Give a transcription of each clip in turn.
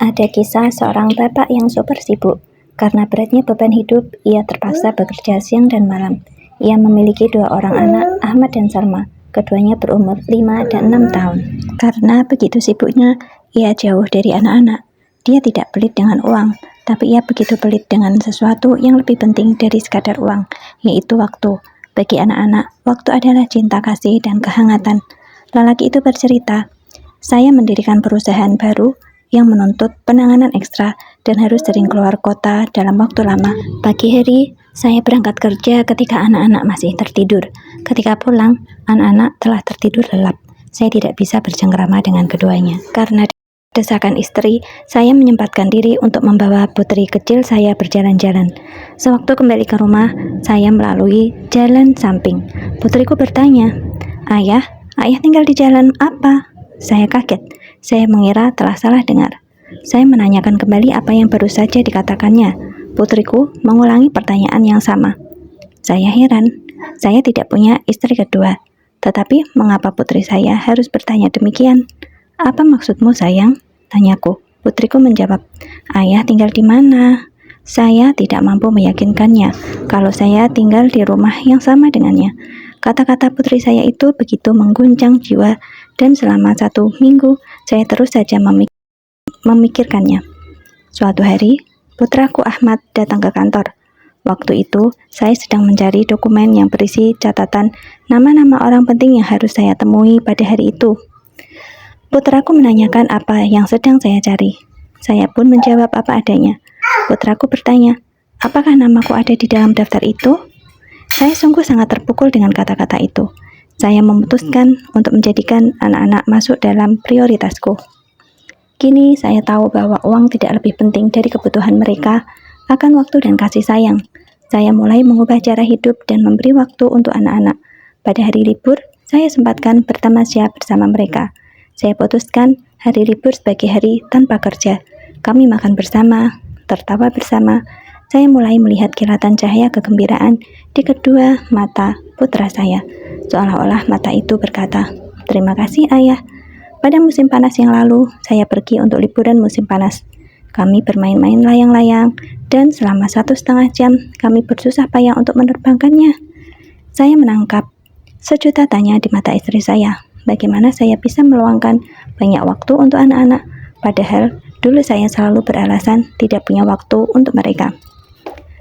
Ada kisah seorang bapak yang super sibuk. Karena beratnya beban hidup, ia terpaksa bekerja siang dan malam. Ia memiliki 2 orang anak, Ahmad dan Salma. Keduanya berumur 5 dan 6 tahun. Karena begitu sibuknya, ia jauh dari anak-anak. Dia tidak pelit dengan uang, tapi ia begitu pelit dengan sesuatu yang lebih penting dari sekadar uang, yaitu waktu. Bagi anak-anak, waktu adalah cinta kasih dan kehangatan. Lelaki itu bercerita, "Saya mendirikan perusahaan baru yang menuntut penanganan ekstra dan harus sering keluar kota dalam waktu lama. Pagi hari, saya berangkat kerja ketika anak-anak masih tertidur. Ketika pulang, anak-anak telah tertidur lelap. Saya tidak bisa bercengkrama dengan keduanya. Karena desakan istri, saya menyempatkan diri untuk membawa putri kecil saya berjalan-jalan. Sewaktu kembali ke rumah, saya melalui jalan samping. Putriku bertanya, "Ayah, ayah tinggal di jalan apa?" Saya kaget. Saya mengira telah salah dengar. Saya menanyakan kembali apa yang baru saja dikatakannya. Putriku mengulangi pertanyaan yang sama. Saya heran. Saya tidak punya istri kedua. Tetapi mengapa putri saya harus bertanya demikian? "Apa maksudmu, sayang?" tanyaku. Putriku menjawab, "Ayah tinggal di mana?" Saya tidak mampu meyakinkannya kalau saya tinggal di rumah yang sama dengannya. Kata-kata putri saya itu begitu mengguncang jiwa, dan selama 1 minggu saya terus saja memikirkannya. Suatu hari, putraku Ahmad datang ke kantor. Waktu itu, saya sedang mencari dokumen yang berisi catatan nama-nama orang penting yang harus saya temui pada hari itu. Putraku menanyakan apa yang sedang saya cari. Saya pun menjawab apa adanya. Putraku bertanya, "Apakah namaku ada di dalam daftar itu?" Saya sungguh sangat terpukul dengan kata-kata itu. Saya memutuskan untuk menjadikan anak-anak masuk dalam prioritasku. Kini saya tahu bahwa uang tidak lebih penting dari kebutuhan mereka akan waktu dan kasih sayang. Saya mulai mengubah cara hidup dan memberi waktu untuk anak-anak. Pada hari libur, saya sempatkan bertamasya bersama mereka. Saya putuskan hari libur sebagai hari tanpa kerja. Kami makan bersama, tertawa bersama. Saya mulai melihat kilatan cahaya kegembiraan di kedua mata putra saya. Seolah-olah mata itu berkata, "Terima kasih, Ayah." Pada musim panas yang lalu, saya pergi untuk liburan musim panas. Kami bermain-main layang-layang, dan selama 1,5 jam kami bersusah payah untuk menerbangkannya. Saya menangkap sejuta tanya di mata istri saya. Bagaimana saya bisa meluangkan banyak waktu untuk anak-anak, padahal dulu saya selalu beralasan tidak punya waktu untuk mereka.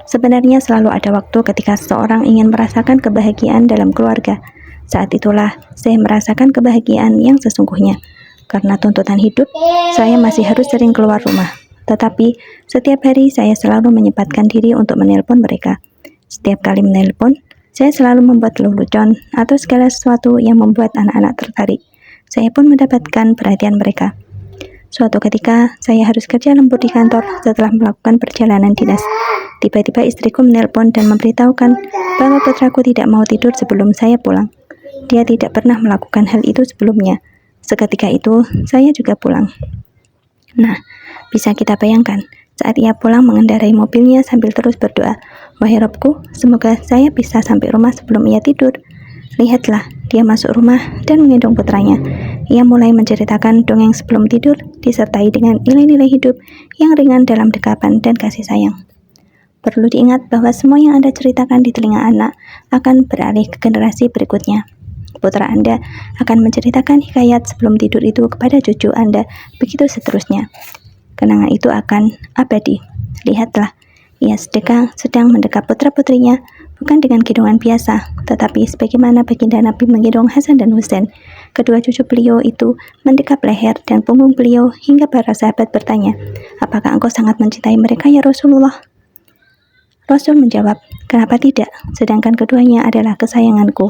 Sebenarnya selalu ada waktu ketika seseorang ingin merasakan kebahagiaan dalam keluarga. Saat itulah saya merasakan kebahagiaan yang sesungguhnya. Karena tuntutan hidup, saya masih harus sering keluar rumah. Tetapi setiap hari saya selalu menyempatkan diri untuk menelpon mereka. Setiap kali menelpon, saya selalu membuat lelucon atau segala sesuatu yang membuat anak-anak tertarik. Saya pun mendapatkan perhatian mereka. Suatu ketika, saya harus kerja lembur di kantor setelah melakukan perjalanan dinas. Tiba-tiba istriku menelpon dan memberitahukan bahwa putraku tidak mau tidur sebelum saya pulang. Dia tidak pernah melakukan hal itu sebelumnya. Seketika itu, saya juga pulang. Nah, bisa kita bayangkan, saat ia pulang mengendarai mobilnya sambil terus berdoa, "Wahai Robku, semoga saya bisa sampai rumah sebelum ia tidur." Lihatlah, dia masuk rumah dan menggendong putranya. Ia mulai menceritakan dongeng sebelum tidur, disertai dengan nilai-nilai hidup yang ringan dalam dekapan dan kasih sayang. Perlu diingat bahwa semua yang Anda ceritakan di telinga anak akan beralih ke generasi berikutnya. Putra Anda akan menceritakan hikayat sebelum tidur itu kepada cucu Anda, begitu seterusnya. Kenangan itu akan abadi. Lihatlah, ia sedang mendekap putra-putrinya, bukan dengan gendongan biasa, tetapi sebagaimana baginda Nabi menggendong Hasan dan Husain. Kedua cucu beliau itu mendekap leher dan punggung beliau hingga para sahabat bertanya, "Apakah engkau sangat mencintai mereka, ya Rasulullah?" Rasul menjawab, "Kenapa tidak, sedangkan keduanya adalah kesayanganku."